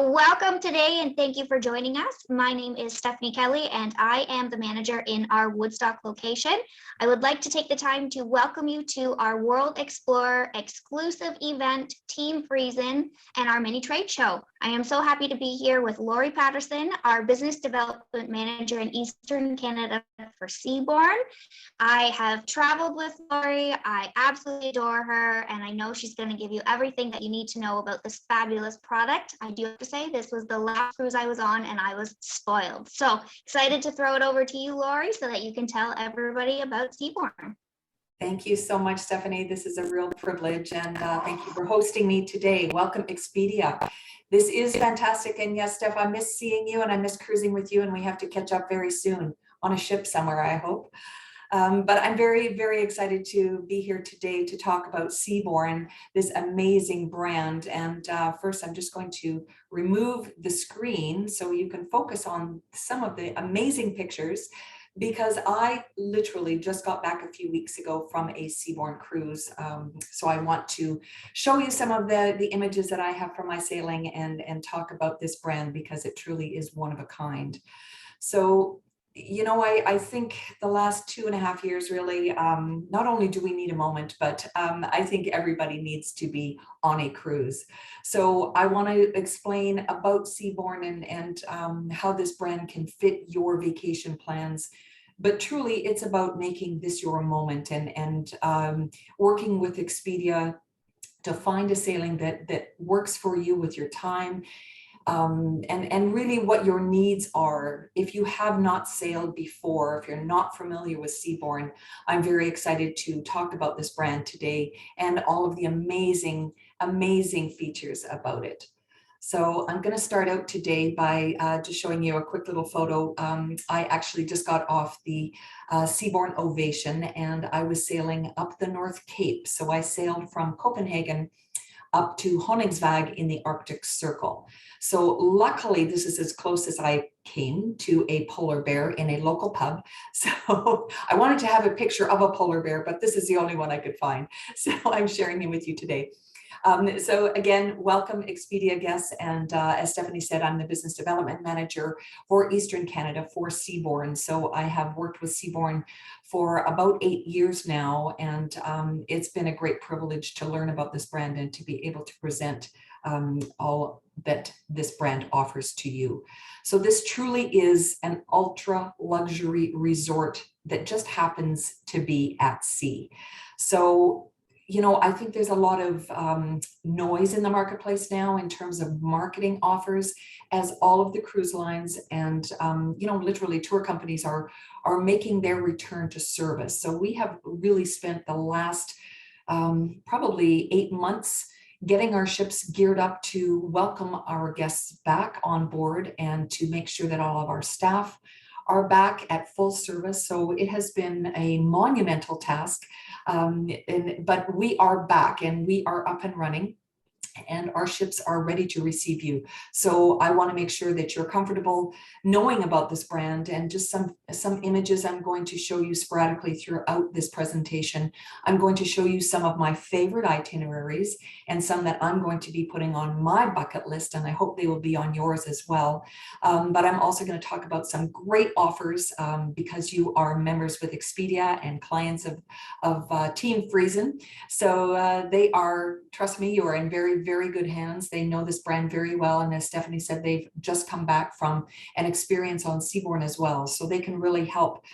Welcome today and thank you for joining us. My name is Stephanie Kelly and I am the manager in our Woodstock location. I would like to take the time to welcome you to our World Explorer exclusive event, Team Friesen, and our mini trade show. I am so happy to be here with Lori Patterson, our business development manager in Eastern Canada for Seabourn. I have traveled with Lori. I absolutely adore her, and I know she's going to give you everything that you need to know about this fabulous product. I do have to say this was the last cruise I was on, and I was spoiled. So excited to throw it over to you, Lori, so that you can tell everybody about Seabourn. Thank you so much, Stephanie. This is a real privilege, and thank you for hosting me today. Welcome, Expedia. This is fantastic, and yes, Steph, I miss seeing you, and I miss cruising with you, and we have to catch up very soon on a ship somewhere, I hope. But I'm very, very excited to be here today to talk about Seabourn, this amazing brand. And first, I'm just going to remove the screen so you can focus on some of the amazing pictures, because I literally just got back a few weeks ago from a Seabourn cruise. So I want to show you some of the images that I have from my sailing and talk about this brand, because it truly is one of a kind. So you know, I think the last 2.5 years really, not only do we need a moment, but I think everybody needs to be on a cruise. So I want to explain about Seabourn and how this brand can fit your vacation plans. But truly, it's about making this your moment and working with Expedia to find a sailing that works for you with your time. And really what your needs are. If you have not sailed before, if you're not familiar with Seabourn, I'm very excited to talk about this brand today and all of the amazing, amazing features about it. So I'm going to start out today by just showing you a quick little photo. I actually just got off the Seabourn Ovation, and I was sailing up the North Cape. So I sailed from Copenhagen up to Honningsvåg in the Arctic Circle. So luckily, this is as close as I came to a polar bear in a local pub. So I wanted to have a picture of a polar bear, but this is the only one I could find. So I'm sharing him with you today. So again, welcome Expedia guests. And as Stephanie said, I'm the business development manager for Eastern Canada for Seabourn. So I have worked with Seabourn for about 8 years now. And it's been a great privilege to learn about this brand and to be able to present all that this brand offers to you. So this truly is an ultra luxury resort that just happens to be at sea. So you know, I think there's a lot of noise in the marketplace now in terms of marketing offers, as all of the cruise lines and, you know, literally tour companies are making their return to service. So we have really spent the last probably 8 months getting our ships geared up to welcome our guests back on board and to make sure that all of our staff are back at full service. So it has been a monumental task, but we are back and we are up and running, and our ships are ready to receive you. So I want to make sure that you're comfortable knowing about this brand, and just some images I'm going to show you sporadically throughout this presentation. I'm going to show you some of my favorite itineraries and some that I'm going to be putting on my bucket list, and I hope they will be on yours as well. But I'm also going to talk about some great offers because you are members with Expedia and clients of Team Friesen. So they are, trust me, you are in very, very good hands. They know this brand very well. And as Stephanie said, they've just come back from an experience on Seabourn as well. So they can really help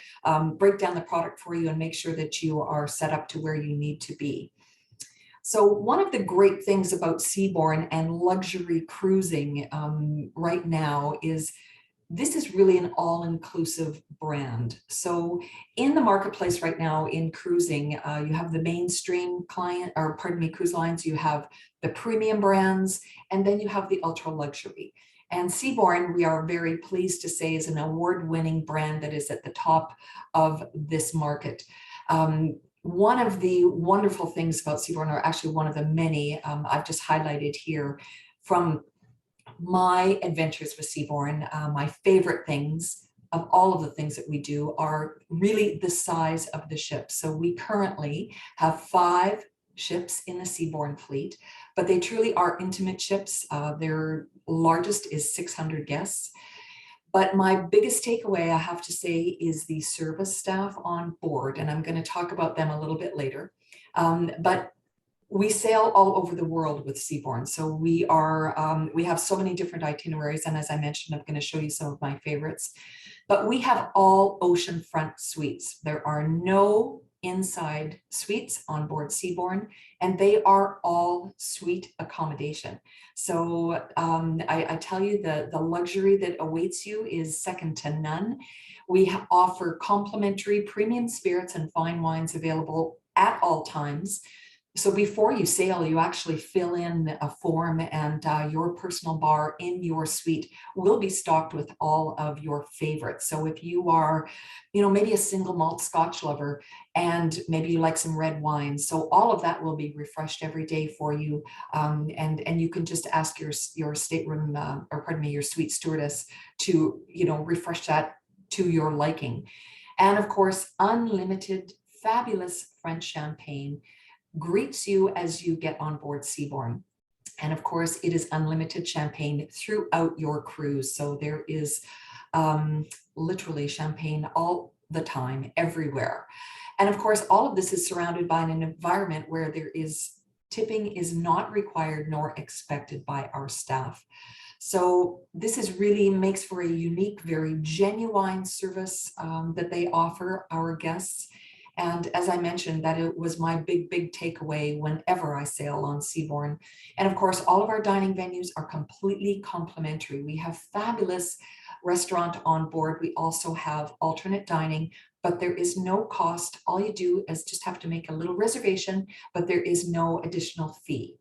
break down the product for you and make sure that you are set up to where you need to be. So one of the great things about Seabourn and luxury cruising right now is this is really an all-inclusive brand. So in the marketplace right now in cruising, you have the mainstream cruise lines, you have the premium brands, and then you have the ultra luxury. And Seabourn, we are very pleased to say, is an award-winning brand that is at the top of this market. One of the wonderful things about Seabourn, or actually one of the many I've just highlighted here from my adventures with Seabourn, my favorite things of all of the things that we do are really the size of the ship. So we currently have 5 ships in the Seabourn fleet, but they truly are intimate ships. Their largest is 600 guests. But my biggest takeaway, I have to say, is the service staff on board, and I'm going to talk about them a little bit later. But we sail all over the world with Seabourn, so we have so many different itineraries, and as I mentioned, I'm going to show you some of my favorites. But we have all oceanfront suites. There are no inside suites on board Seabourn, and they are all suite accommodation. So I tell you, the luxury that awaits you is second to none. We offer complimentary premium spirits and fine wines available at all times. So before you sail, you actually fill in a form, and your personal bar in your suite will be stocked with all of your favorites. So if you are, maybe a single malt Scotch lover, and maybe you like some red wine, so all of that will be refreshed every day for you. And you can just ask your stateroom, your suite stewardess to, refresh that to your liking. And of course, unlimited, fabulous French champagne greets you as you get on board Seabourn. And of course, it is unlimited champagne throughout your cruise. So there is literally champagne all the time, everywhere. And of course, all of this is surrounded by an environment where tipping is not required nor expected by our staff. So this really makes for a unique, very genuine service that they offer our guests. And as I mentioned, that it was my big takeaway whenever I sail on Seabourn. And of course, all of our dining venues are completely complimentary. We have fabulous restaurant on board. We also have alternate dining, but there is no cost. All you do is just have to make a little reservation, but there is no additional fee.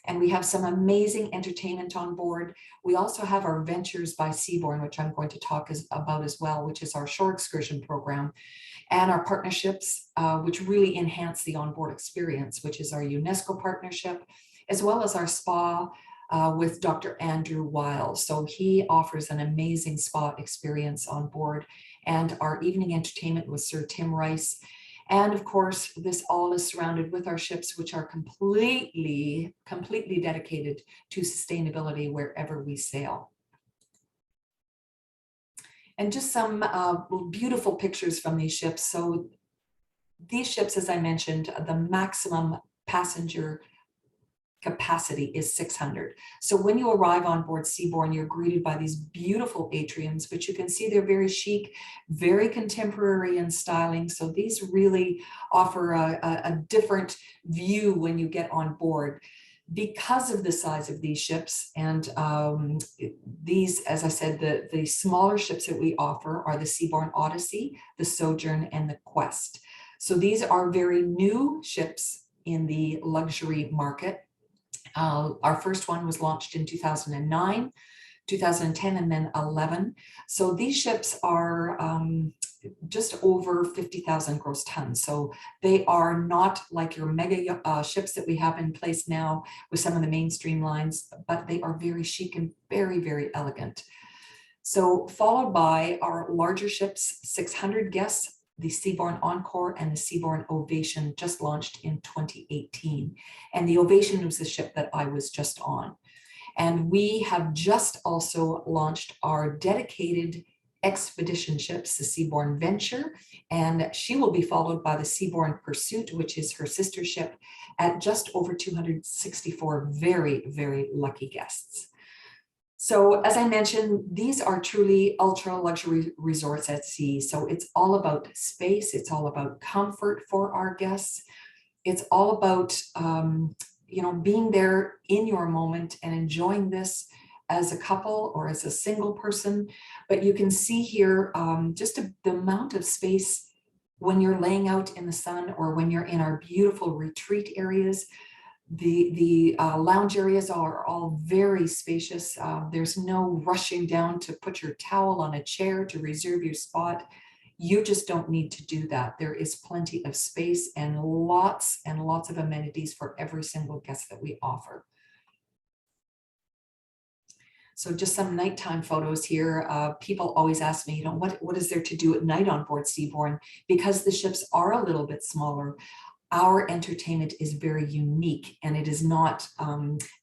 And we have some amazing entertainment on board. We also have our Ventures by Seabourn, which I'm going to talk about as well, which is our shore excursion program, and our partnerships, which really enhance the onboard experience, which is our UNESCO partnership, as well as our spa with Dr. Andrew Wiles. So he offers an amazing spa experience on board, and our evening entertainment with Sir Tim Rice. And of course, this all is surrounded with our ships, which are completely dedicated to sustainability wherever we sail. And just some beautiful pictures from these ships. So these ships, as I mentioned, the maximum passenger capacity is 600. So when you arrive on board Seabourn, you're greeted by these beautiful atriums, but you can see they're very chic, very contemporary in styling. So these really offer a different view when you get on board. Because of the size of these ships, and these, as I said, the smaller ships that we offer are the Seabourn Odyssey, the Sojourn, and the Quest. So these are very new ships in the luxury market. Our first one was launched in 2009, 2010, and then 11. So these ships are just over 50,000 gross tons. So they are not like your mega ships that we have in place now with some of the mainstream lines, but they are very chic and very, very elegant. So followed by our larger ships, 600 guests, the Seabourn Encore and the Seabourn Ovation, just launched in 2018. And the Ovation was the ship that I was just on. And we have just also launched our dedicated expedition ships, the Seabourn Venture, and she will be followed by the Seabourn Pursuit, which is her sister ship, at just over 264 very, very lucky guests. So as I mentioned, these are truly ultra luxury resorts at sea. So it's all about space. It's all about comfort for our guests. It's all about, being there in your moment and enjoying this as a couple or as a single person. But you can see here the amount of space when you're laying out in the sun or when you're in our beautiful retreat areas. The lounge areas are all very spacious. There's no rushing down to put your towel on a chair to reserve your spot. You just don't need to do that. There is plenty of space and lots of amenities for every single guest that we offer. So just some nighttime photos here. People always ask me, what is there to do at night on board Seabourn? Because the ships are a little bit smaller. our entertainment is very unique, and it is not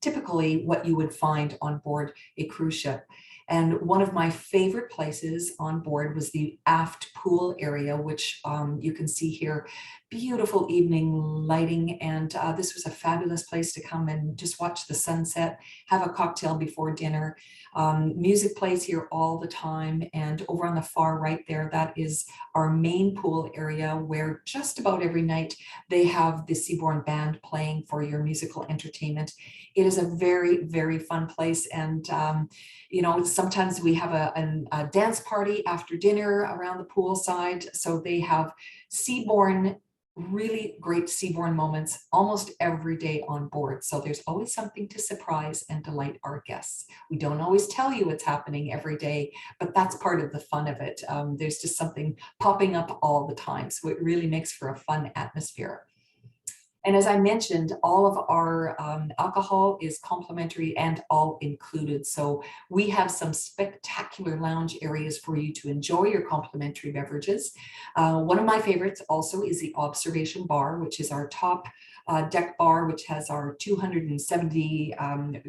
typically what you would find on board a cruise ship. And one of my favorite places on board was the aft pool area, which you can see here. Beautiful evening lighting, and this was a fabulous place to come and just watch the sunset, have a cocktail before dinner. Music plays here all the time, and over on the far right there, that is our main pool area, where just about every night they have the Seabourn band playing for your musical entertainment. It is a very, very fun place, and you know, sometimes we have a dance party after dinner around the pool side, so they have Seabourn, really great Seabourn moments almost every day on board. So there's always something to surprise and delight our guests. We don't always tell you what's happening every day, but that's part of the fun of it. There's just something popping up all the time. So it really makes for a fun atmosphere. And as I mentioned, all of our alcohol is complimentary and all included. So we have some spectacular lounge areas for you to enjoy your complimentary beverages. One of my favorites also is the observation bar, which is our top deck bar, which has our 270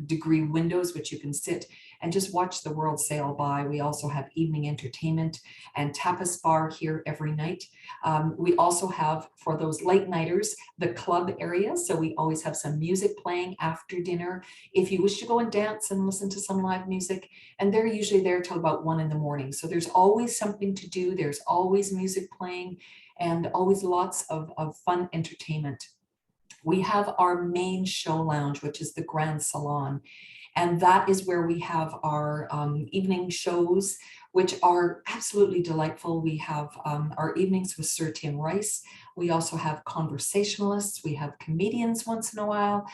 degree windows, which you can sit and just watch the world sail by. We also have evening entertainment and tapas bar here every night. We also have, for those late nighters, the club area. So we always have some music playing after dinner. If you wish to go and dance and listen to some live music, and they're usually there till about 1 in the morning. So there's always something to do. There's always music playing and always lots of fun entertainment. We have our main show lounge, which is the Grand Salon. And that is where we have our evening shows, which are absolutely delightful. We have our evenings with Sir Tim Rice. We also have conversationalists. We have comedians once in a while.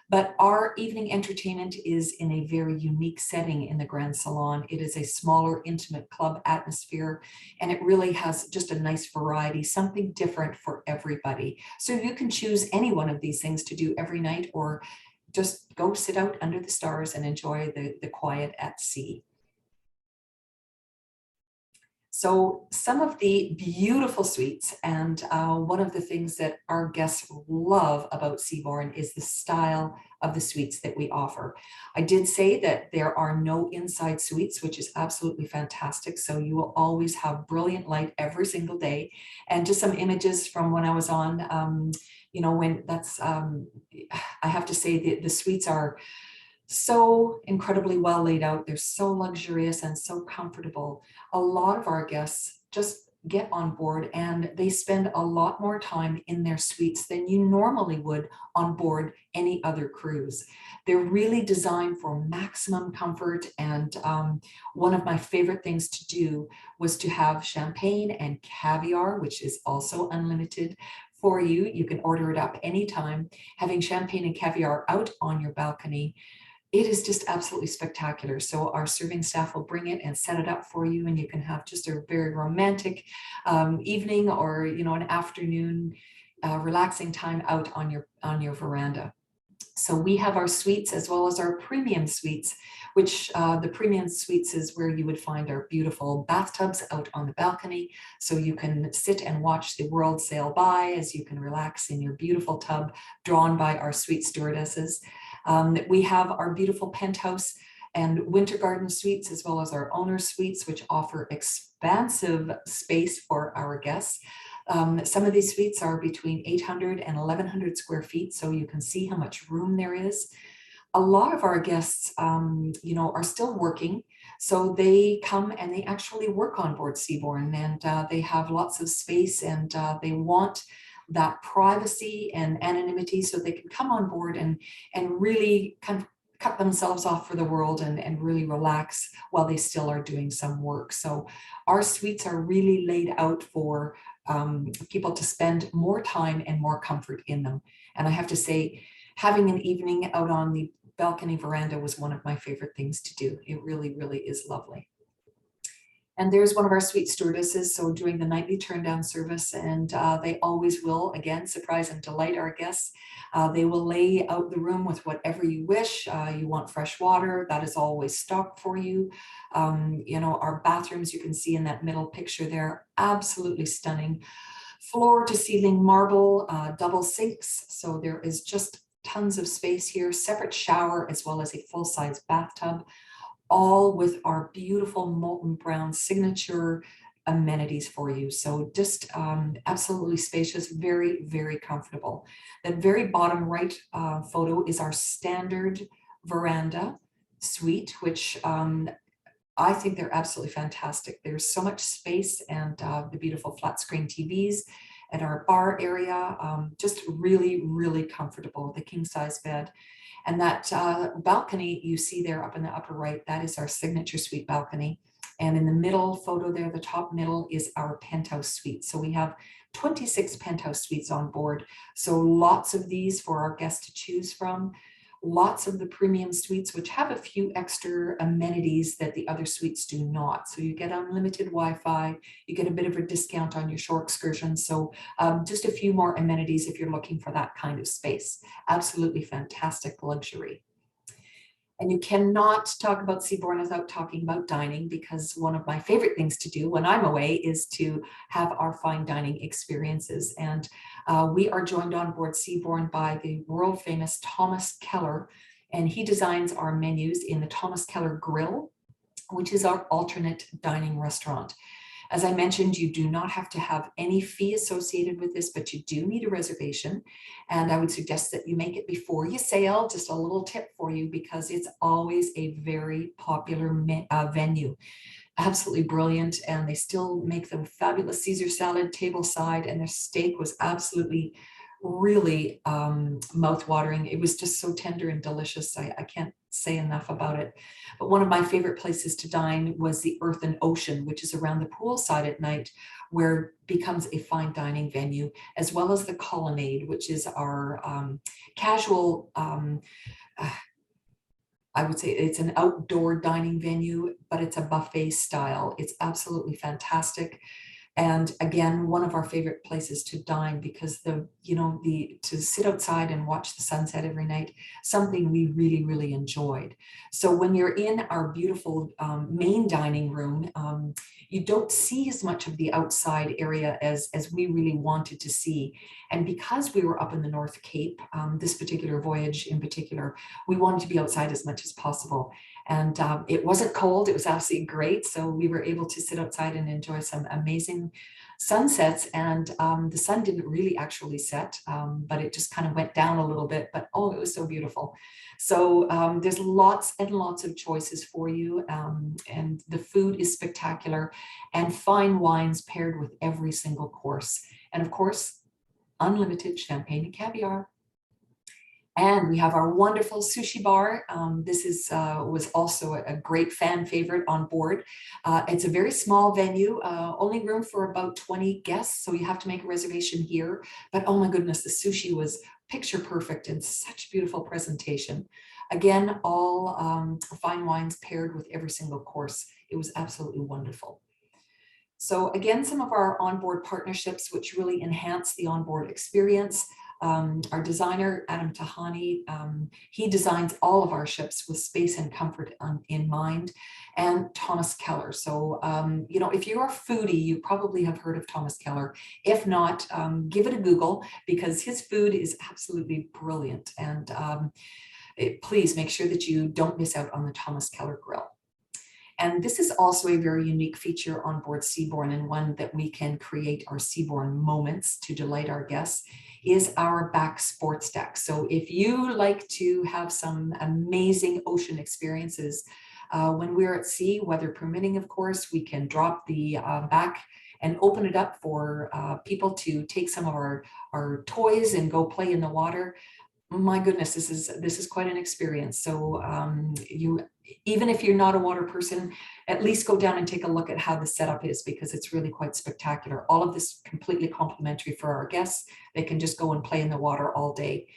But our evening entertainment is in a very unique setting in the Grand Salon. It is a smaller, intimate club atmosphere, and it really has just a nice variety, something different for everybody. So you can choose any one of these things to do every night, or just go sit out under the stars and enjoy the quiet at sea. So some of the beautiful suites, and one of the things that our guests love about Seabourn is the style of the suites that we offer. I did say that there are no inside suites, which is absolutely fantastic. So you will always have brilliant light every single day. And just some images from when I was on, you know, when that's, I have to say the suites are so incredibly well laid out. They're so luxurious and so comfortable. A lot of our guests just get on board and they spend a lot more time in their suites than you normally would on board any other cruise. They're really designed for maximum comfort. And one of my favorite things to do was to have champagne and caviar, which is also unlimited for you. You can order it up anytime. Having champagne and caviar out on your balcony, it is just absolutely spectacular. So our serving staff will bring it and set it up for you, and you can have just a very romantic evening, or you know, an afternoon relaxing time out on your veranda. So we have our suites as well as our premium suites, which the premium suites is where you would find our beautiful bathtubs out on the balcony. So you can sit and watch the world sail by as you can relax in your beautiful tub drawn by our suite stewardesses. We have our beautiful penthouse and winter garden suites, as well as our owner suites, which offer expansive space for our guests. Some of these suites are between 800 and 1100 square feet, so you can see how much room there is. A lot of our guests, you know, are still working, so they come and they actually work on board Seabourn, and they have lots of space, and they want that privacy and anonymity, so they can come on board and really kind of cut themselves off for the world and really relax while they still are doing some work. So our suites are really laid out for people to spend more time and more comfort in them. And I have to say, having an evening out on the balcony veranda was one of my favorite things to do. It really, really is lovely. And there's one of our suite stewardesses, so doing the nightly turn down service, and they always will, again, surprise and delight our guests. They will lay out the room with whatever you wish. You want fresh water, that is always stocked for you. You know, our bathrooms, you can see in that middle picture there, absolutely stunning. floor to ceiling marble, double sinks. So there is just tons of space here, separate shower, as well as a full-size bathtub, all with our beautiful molten brown signature amenities for you. So just absolutely spacious, very, very comfortable. The very bottom right photo is our standard veranda suite, which I think they're absolutely fantastic. There's so much space, and the beautiful flat screen TVs at our bar area, just really, really comfortable. The king size bed. And that balcony you see there up in the upper right, that is our signature suite balcony. And in the middle photo there, the top middle, is our penthouse suite. So we have 26 penthouse suites on board. So lots of these for our guests to choose from. Lots of the premium suites, which have a few extra amenities that the other suites do not. So you get unlimited Wi-Fi, you get a bit of a discount on your shore excursions. So just a few more amenities if you're looking for that kind of space. Absolutely fantastic luxury. And you cannot talk about Seabourn without talking about dining, because one of my favorite things to do when I'm away is to have our fine dining experiences. And we are joined on board Seabourn by the world famous Thomas Keller, and he designs our menus in the Thomas Keller Grill, which is our alternate dining restaurant. As I mentioned, you do not have to have any fee associated with this, but you do need a reservation. And I would suggest that you make it before you sail. Just a little tip for you, because it's always a very popular venue. Absolutely brilliant. And they still make the fabulous Caesar salad tableside, and their steak was absolutely really mouth-watering. It was just so tender and delicious. I can't say enough about it. But one of my favorite places to dine was the Earth and Ocean, which is around the poolside at night, where it becomes a fine dining venue, as well as the Colonnade, which is our casual, I would say it's an outdoor dining venue, but it's a buffet style. It's absolutely fantastic. And again, one of our favorite places to dine, because to sit outside and watch the sunset every night, something we really, really enjoyed. So when you're in our beautiful main dining room, you don't see as much of the outside area as we really wanted to see. And because we were up in the North Cape, this particular voyage in particular, we wanted to be outside as much as possible. And it wasn't cold, it was absolutely great. So we were able to sit outside and enjoy some amazing sunsets. And the sun didn't really actually set, but it just kind of went down a little bit, but oh, it was so beautiful. So there's lots and lots of choices for you. And the food is spectacular, and fine wines paired with every single course. And of course, unlimited champagne and caviar. And we have our wonderful Sushi Bar. This was also a great fan favorite on board. It's a very small venue, only room for about 20 guests, so you have to make a reservation here. But oh my goodness, the sushi was picture perfect and such beautiful presentation. Again, all fine wines paired with every single course. It was absolutely wonderful. So again, some of our onboard partnerships, which really enhance the onboard experience. Our designer, Adam Tahani, he designs all of our ships with space and comfort in mind, and Thomas Keller. So, if you're a foodie, you probably have heard of Thomas Keller. If not, give it a Google, because his food is absolutely brilliant. And please make sure that you don't miss out on the Thomas Keller Grill. And this is also a very unique feature on board Seabourn, and one that we can create our Seabourn moments to delight our guests, is our back sports deck. So if you like to have some amazing ocean experiences when we're at sea, weather permitting, of course, we can drop the back and open it up for people to take some of our toys and go play in the water. My goodness, this is quite an experience. So even if you're not a water person, at least go down and take a look at how the setup is, because it's really quite spectacular. All of this completely complimentary for our guests. They can just go and play in the water all day.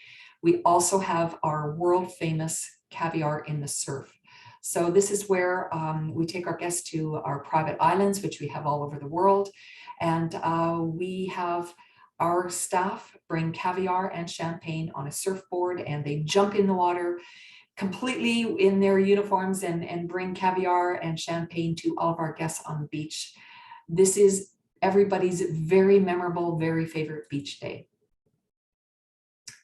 We also have our world famous caviar in the surf. So this is where we take our guests to our private islands, which we have all over the world. And we have our staff bring caviar and champagne on a surfboard, and they jump in the water completely in their uniforms and bring caviar and champagne to all of our guests on the beach. This is everybody's very memorable, very favorite beach day.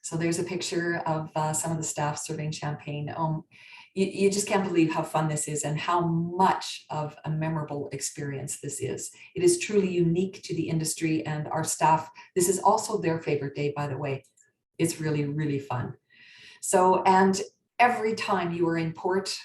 So there's a picture of some of the staff serving champagne. You just can't believe how fun this is and how much of a memorable experience this is. It is truly unique to the industry, and our staff, this is also their favorite day, by the way. It's really, really fun. So, and every time you are in port,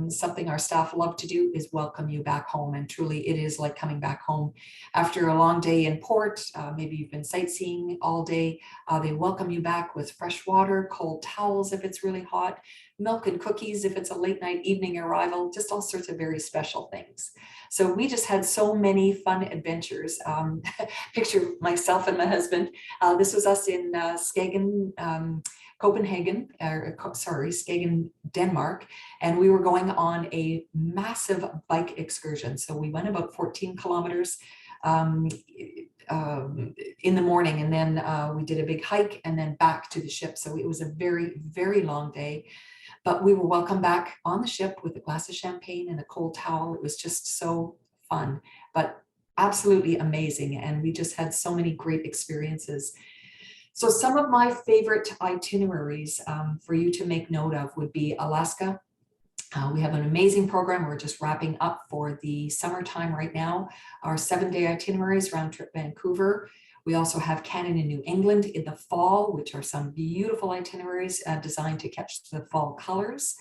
something our staff love to do is welcome you back home. And truly, it is like coming back home after a long day in port. Maybe you've been sightseeing all day. They welcome you back with fresh water, cold towels if it's really hot, milk and cookies if it's a late night evening arrival, just all sorts of very special things. So we just had so many fun adventures. Picture myself and my husband. This was us in Skagen, Skagen, Denmark, and we were going on a massive bike excursion. So we went about 14 kilometers in the morning, and then we did a big hike and then back to the ship. So it was a very, very long day, but we were welcomed back on the ship with a glass of champagne and a cold towel. It was just so fun, but absolutely amazing. And we just had so many great experiences. So some of my favorite itineraries for you to make note of would be Alaska. We have an amazing program. We're just wrapping up for the summertime right now. Our 7-day itineraries, round trip Vancouver. We also have Canada and New England in the fall, which are some beautiful itineraries designed to catch the fall colors.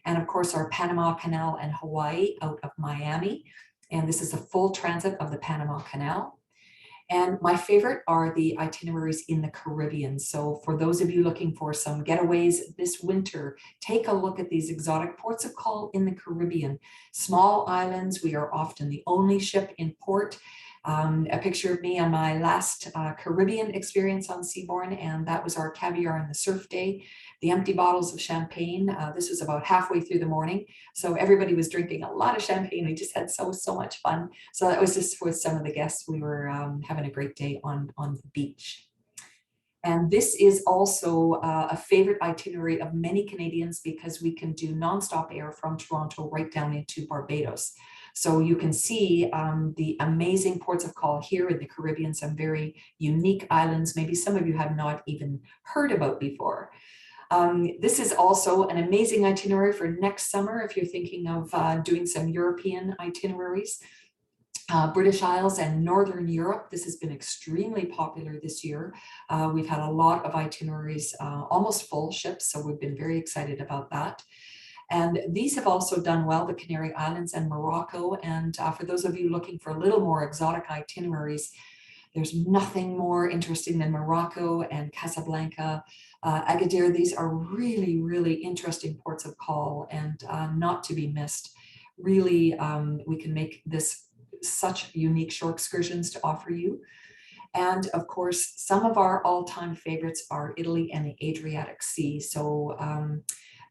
And of course, our Panama Canal and Hawaii out of Miami. And this is a full transit of the Panama Canal. And my favorite are the itineraries in the Caribbean. So for those of you looking for some getaways this winter, take a look at these exotic ports of call in the Caribbean. Small islands, we are often the only ship in port. A picture of me on my last Caribbean experience on Seabourn, and that was our caviar and the surf day. The empty bottles of champagne. This was about halfway through the morning, so everybody was drinking a lot of champagne. We just had so much fun. So that was just with some of the guests. We were having a great day on the beach. And this is also a favorite itinerary of many Canadians because we can do nonstop air from Toronto right down into Barbados. So you can see the amazing ports of call here in the Caribbean, some very unique islands, maybe some of you have not even heard about before. This is also an amazing itinerary for next summer if you're thinking of doing some European itineraries. British Isles and Northern Europe. This has been extremely popular this year. We've had a lot of itineraries, almost full ships, so we've been very excited about that. And these have also done well, the Canary Islands and Morocco. And for those of you looking for a little more exotic itineraries, there's nothing more interesting than Morocco and Casablanca, Agadir. These are really, really interesting ports of call and not to be missed. Really, we can make this such unique shore excursions to offer you. And of course, some of our all-time favorites are Italy and the Adriatic Sea. So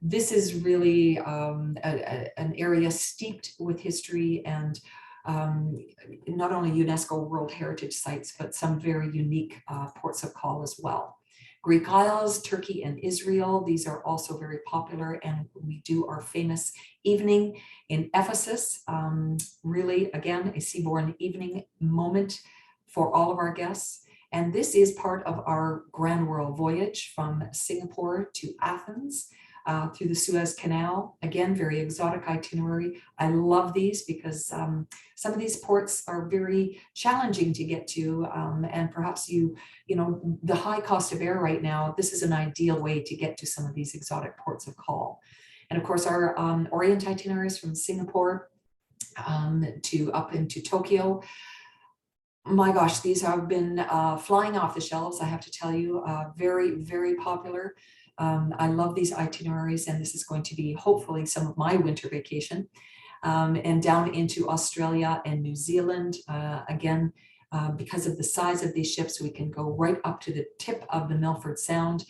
this is really an area steeped with history and not only UNESCO World Heritage Sites, but some very unique ports of call as well. Greek Isles, Turkey and Israel, these are also very popular, and we do our famous evening in Ephesus. Really, again, a Seabourn evening moment for all of our guests. And this is part of our Grand World voyage from Singapore to Athens. Through the Suez Canal. Again, very exotic itinerary. I love these because some of these ports are very challenging to get to, and perhaps you know, the high cost of air right now, this is an ideal way to get to some of these exotic ports of call. And of course, our Orient itineraries from Singapore to up into Tokyo. My gosh, these have been flying off the shelves, I have to tell you, very, very popular. I love these itineraries, and this is going to be hopefully some of my winter vacation, and down into Australia and New Zealand. Again, because of the size of these ships, we can go right up to the tip of the Milford Sound.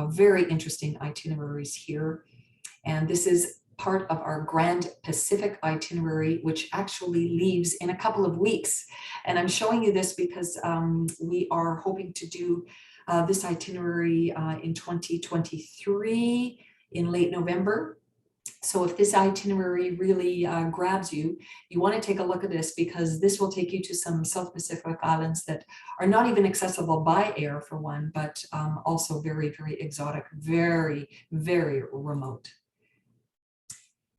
Very interesting itineraries here. And this is part of our Grand Pacific itinerary, which actually leaves in a couple of weeks. And I'm showing you this because we are hoping to do this itinerary in 2023 in late November. So if this itinerary really grabs you, you want to take a look at this, because this will take you to some South Pacific islands that are not even accessible by air for one, but also very, very exotic, very, very remote.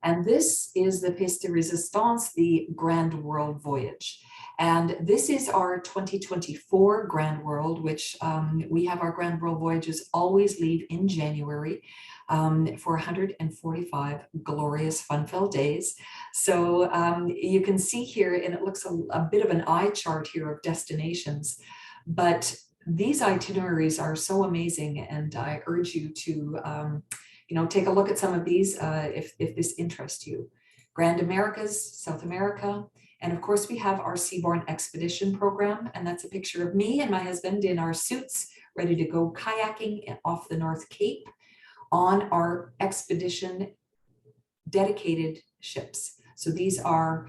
And this is the pièce de résistance, the Grand World Voyage. And this is our 2024 Grand World, which we have our Grand World Voyages always leave in January for 145 glorious fun-filled days. So you can see here, and it looks a bit of an eye chart here of destinations, but these itineraries are so amazing, and I urge you to take a look at some of these if this interests you. Grand Americas, South America, and of course we have our Seabourn Expedition program, and that's a picture of me and my husband in our suits, ready to go kayaking off the North Cape on our expedition dedicated ships. So these are,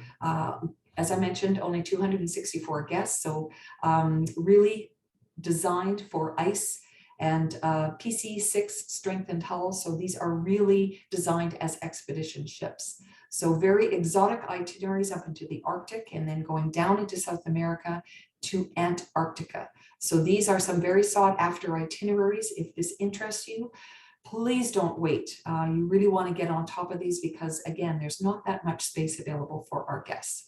as I mentioned, only 264 guests, so really designed for ice and PC6 strengthened hull. So these are really designed as expedition ships. So very exotic itineraries up into the Arctic, and then going down into South America to Antarctica. So these are some very sought after itineraries. If this interests you, please don't wait. You really want to get on top of these, because again, there's not that much space available for our guests.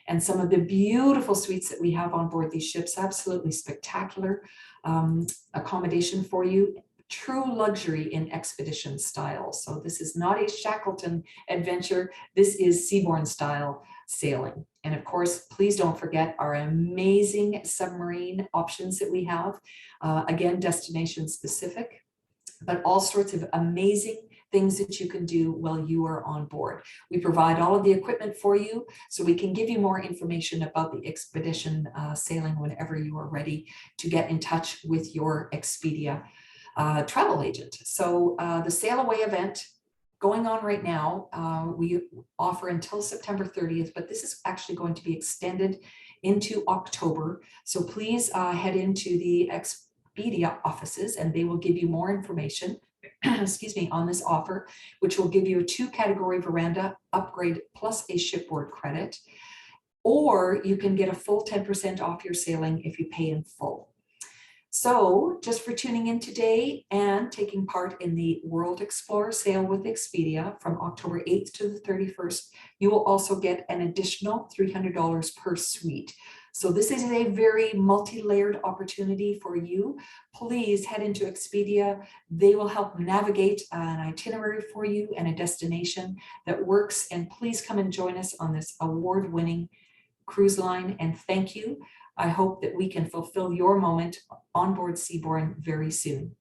And some of the beautiful suites that we have on board these ships, absolutely spectacular accommodation for you, true luxury in expedition style. So this is not a Shackleton adventure. This is Seabourn style sailing. And of course, please don't forget our amazing submarine options that we have. Again, destination specific, but all sorts of amazing things that you can do while you are on board. We provide all of the equipment for you, so we can give you more information about the expedition sailing whenever you are ready to get in touch with your Expedia travel agent. So the Sail Away event going on right now, we offer until September 30th, but this is actually going to be extended into October. So please head into the Expedia offices, and they will give you more information excuse me, on this offer, which will give you a 2-category veranda upgrade plus a shipboard credit, or you can get a full 10% off your sailing if you pay in full. So just for tuning in today and taking part in the World Explorer Sail with Expedia from October 8th to the 31st, you will also get an additional $300 per suite. So this is a very multi-layered opportunity for you. Please head into Expedia. They will help navigate an itinerary for you and a destination that works. And please come and join us on this award-winning cruise line. And thank you. I hope that we can fulfill your moment on board Seabourn very soon.